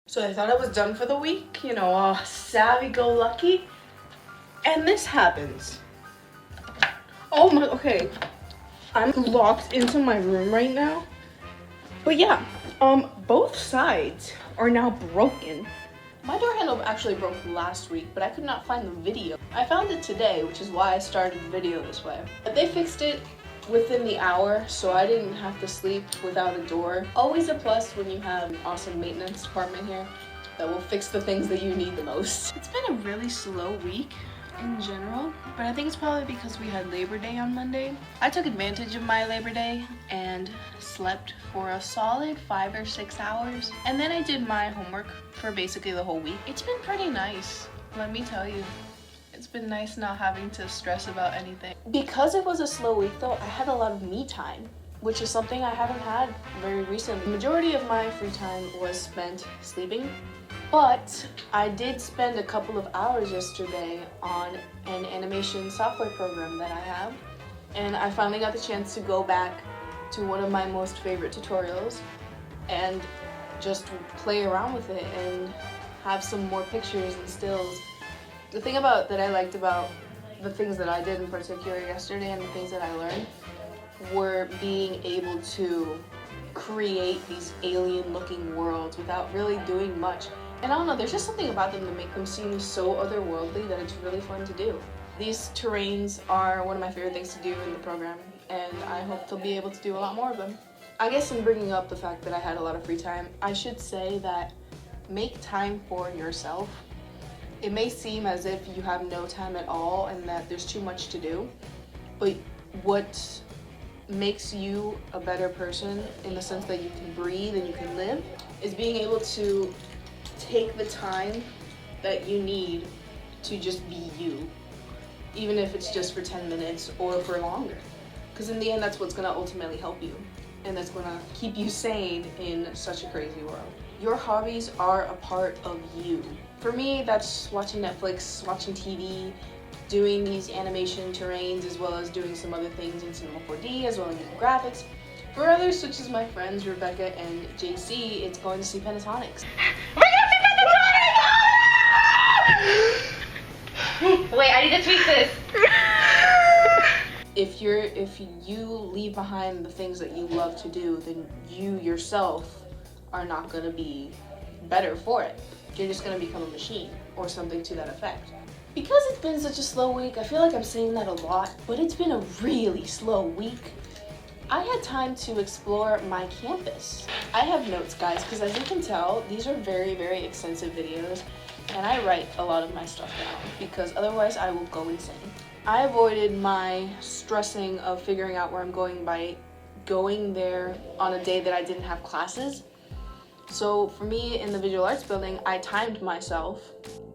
So I thought I was done for the week, you know, all savvy-go-lucky, and this happens. Oh my, okay, I'm locked into my room right now, but yeah, both sides are now broken. My door handle actually broke last week, but I could not find the video. I found it today, which is why I started the video this way. But they fixed it within the hour, so I didn't have to sleep without a door. Always a plus when you have an awesome maintenance department here that will fix the things that you need the most. It's been a really slow week in general, but I think it's probably because we had Labor Day on Monday. I took advantage of my Labor Day and slept for a solid 5 or 6 hours, and then I did my homework for basically the whole week. It's been pretty nice, let me tell you. It's been nice not having to stress about anything. Because it was a slow week though, I had a lot of me time, which is something I haven't had very recently. The majority of my free time was spent sleeping, but I did spend a couple of hours yesterday on an animation software program that I have, and I finally got the chance to go back to one of my most favorite tutorials and just play around with it and have some more pictures and stills. The thing that I liked about the things that I did in particular yesterday and the things that I learned were being able to create these alien looking worlds without really doing much. And I don't know, there's just something about them that make them seem so otherworldly that it's really fun to do. These terrains are one of my favorite things to do in the program, and I hope to be able to do a lot more of them. I guess in bringing up the fact that I had a lot of free time, I should say that make time for yourself. It may seem as if you have no time at all and that there's too much to do, but what makes you a better person in the sense that you can breathe and you can live is being able to take the time that you need to just be you, even if it's just for 10 minutes or for longer, because in the end that's what's going to ultimately help you and that's going to keep you sane in such a crazy world. Your hobbies are a part of you. For me, that's watching Netflix, watching TV, doing these animation terrains, as well as doing some other things in Cinema 4D, as well as doing graphics. For others, such as my friends Rebecca and JC, it's going to see Pentatonics. Wait, I need to tweet this. If you leave behind the things that you love to do, then you yourself are not going to be better for it. You're just going to become a machine or something to that effect. Because it's been such a slow week, I feel like I'm saying that a lot, but it's been a really slow week. I had time to explore my campus. I have notes, guys, because as you can tell, these are very, very extensive videos, and I write a lot of my stuff down because otherwise I will go insane. I avoided my stressing of figuring out where I'm going by going there on a day that I didn't have classes. So for me in the visual arts building, I timed myself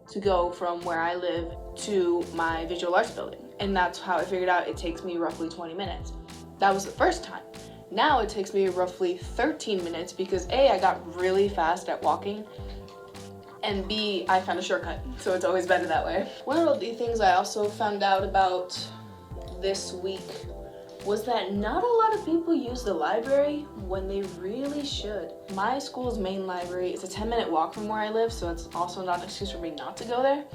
to go from where I live to my visual arts building. And that's how I figured out it takes me roughly 20 minutes. That was the first time. Now it takes me roughly 13 minutes because A, I got really fast at walking, and B, I found a shortcut. So it's always better that way. One of the things I also found out about this week was that not a lot of people use the library when they really should. My school's main library is a 10-minute walk from where I live, so it's also not an excuse for me not to go there.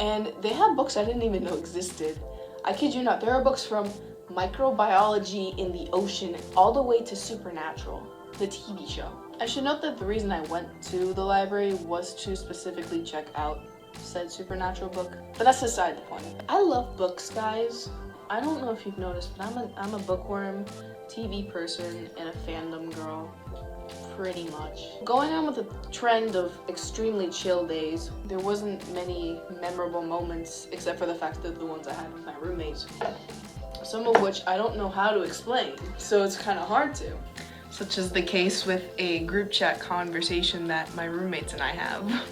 And they have books I didn't even know existed. I kid you not, there are books from microbiology in the ocean all the way to Supernatural, the TV show. I should note that the reason I went to the library was to specifically check out said Supernatural book, but that's beside the point. I love books, guys. I don't know if you've noticed, but I'm a bookworm, TV person, and a fandom girl, pretty much. Going on with the trend of extremely chill days, there wasn't many memorable moments except for the fact that the ones I had with my roommates, some of which I don't know how to explain, so it's kind of hard to. Such as the case with a group chat conversation that my roommates and I have.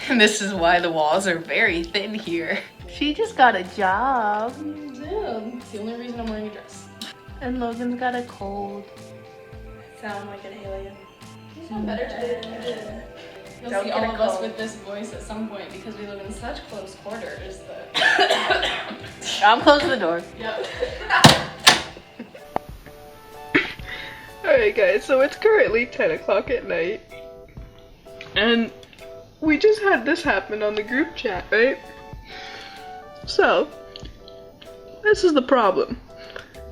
And this is why the walls are very thin here. She just got a job. Yeah, it's the only reason I'm wearing a dress. And Logan's got a cold. Sound like an alien. You sound better today than you did. You'll Don't see get all a of us cold. with this voice at some point because we live in such close quarters that... I'm closing the door. Yep. Alright guys, so it's currently 10 o'clock at night. And we just had this happen on the group chat, right? So, this is the problem.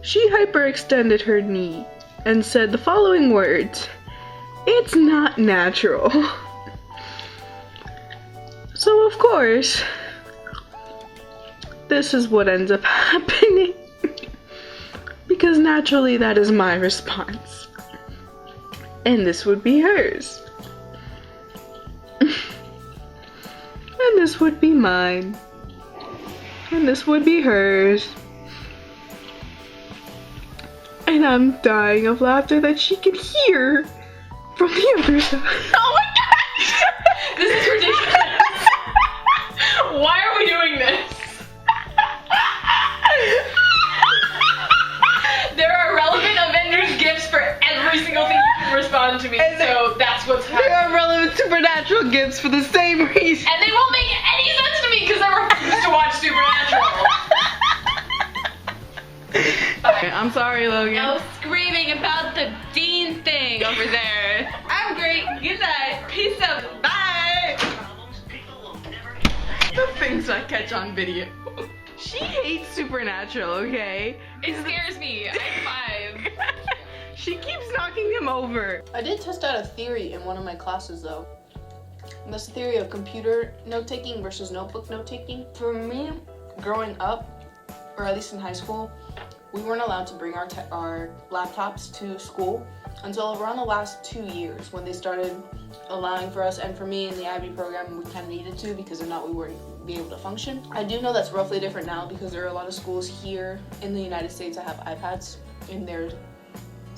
She hyperextended her knee and said the following words: "It's not natural." So of course, this is what ends up happening. Because naturally that is my response. And this would be hers. And this would be mine. And this would be hers. And I'm dying of laughter that she can hear from the other side. Oh my gosh! This is ridiculous. Why are we doing this? There are relevant Avengers gifts for every single thing you can respond to me, so that's what's happening. There are relevant supernatural gifts for the same reason. And they won't make any sense to me because I refuse to watch Supernatural. I'm sorry, Logan. No screaming about the Dean thing over there. I'm great. Good night. Peace out. Bye. The things I catch on video. She hates Supernatural, okay? It scares me. I'm 5. She keeps knocking him over. I did test out a theory in one of my classes though. And that's the theory of computer note-taking versus notebook note-taking. For me, growing up, or at least in high school, we weren't allowed to bring our laptops to school until around the last 2 years when they started allowing for us, and for me in the IB program we kind of needed to, because if not we wouldn't be able to function. I do know that's roughly different now because there are a lot of schools here in the United States that have iPads in their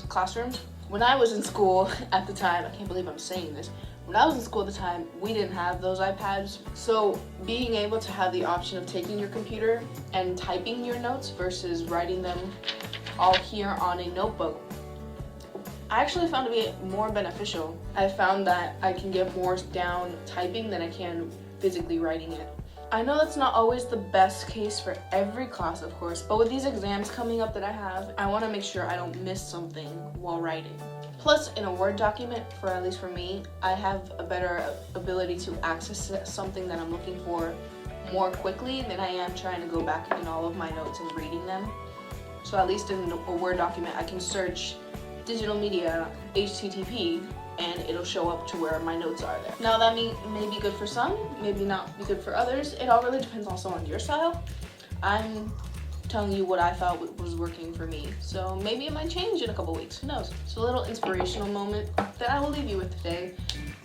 classrooms. When I was in school at the time, I can't believe I'm saying this, when I was in school at the time, we didn't have those iPads. So being able to have the option of taking your computer and typing your notes versus writing them all here on a notebook, I actually found to be more beneficial. I found that I can get more down typing than I can physically writing it. I know that's not always the best case for every class, of course, but with these exams coming up that I have, I want to make sure I don't miss something while writing. Plus, in a Word document, for at least for me, I have a better ability to access something that I'm looking for more quickly than I am trying to go back in all of my notes and reading them. So at least in a Word document, I can search digital media HTTP and it'll show up to where my notes are there. Now that may be good for some, maybe not be good for others. It all really depends also on your style. I'm telling you what I thought was working for me. So maybe it might change in a couple weeks, who knows? It's a little inspirational moment that I will leave you with today.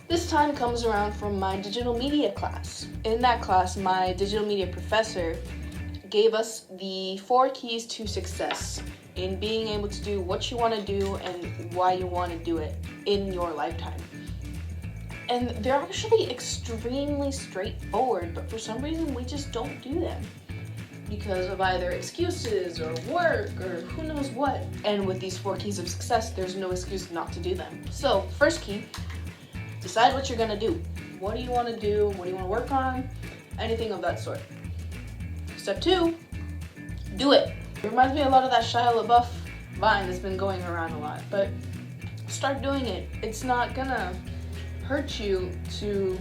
This time comes around from my digital media class. In that class, my digital media professor gave us the 4 keys to success in being able to do what you want to do and why you want to do it in your lifetime. And they're actually extremely straightforward, but for some reason we just don't do them because of either excuses or work or who knows what. And with these 4 keys of success, there's no excuse not to do them. So, first key, decide what you're gonna do. What do you want to do? What do you want to work on? Anything of that sort. Step 2, do it. It reminds me a lot of that Shia LaBeouf vine that's been going around a lot, but start doing it. It's not gonna hurt you to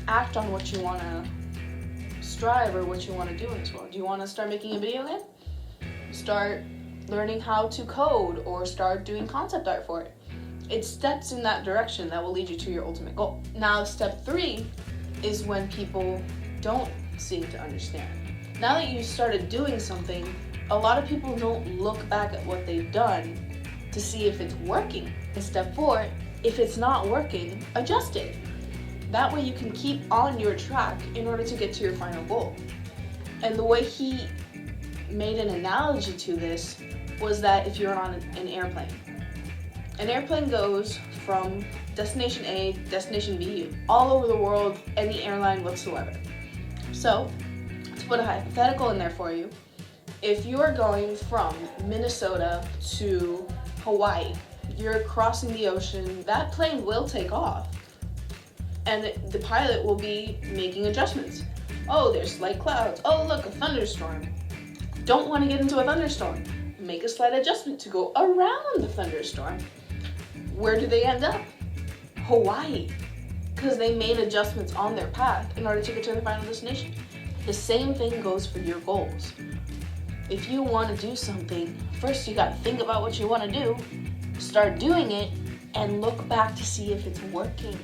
act on what you want to strive or what you want to do in this world. Do you want to start making a video game? Start learning how to code or start doing concept art for it. It's steps in that direction that will lead you to your ultimate goal. Now, step 3 is when people don't seem to understand. Now that you started doing something, a lot of people don't look back at what they've done to see if it's working. And step 4, if it's not working, adjust it. That way you can keep on your track in order to get to your final goal. And the way he made an analogy to this was that if you're on an airplane goes from destination A, destination B, all over the world, any airline whatsoever. So, to put a hypothetical in there for you, if you're going from Minnesota to Hawaii, you're crossing the ocean, that plane will take off. And the pilot will be making adjustments. Oh, there's light clouds. Oh, look, a thunderstorm. Don't want to get into a thunderstorm. make a slight adjustment to go around the thunderstorm. Where do they end up? Hawaii, because they made adjustments on their path in order to get to their final destination. The same thing goes for your goals. If you want to do something, first you got to think about what you want to do, start doing it, and look back to see if it's working.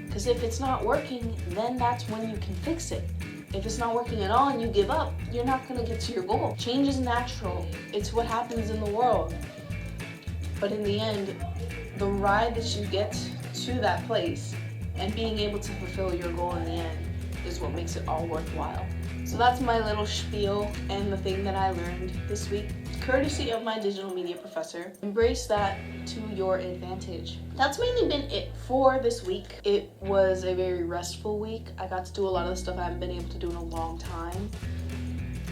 Because if it's not working, then that's when you can fix it. If it's not working at all and you give up, you're not going to get to your goal. Change is natural. It's what happens in the world. But in the end, the ride that you get to that place and being able to fulfill your goal in the end is what makes it all worthwhile. So that's my little spiel and the thing that I learned this week, courtesy of my digital media professor. Embrace that to your advantage. That's mainly been it for this week. It was a very restful week. I got to do a lot of the stuff I haven't been able to do in a long time.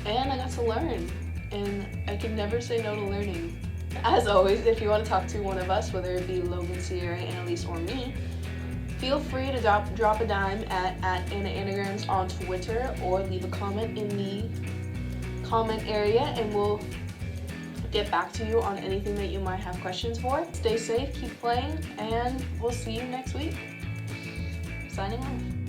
And I got to learn. And I can never say no to learning. As always, if you want to talk to one of us, whether it be Logan, Sierra, Annalise, or me, feel free to drop a dime at Anna Anagrams on Twitter or leave a comment in the comment area and we'll get back to you on anything that you might have questions for. Stay safe, keep playing, and we'll see you next week. Signing off.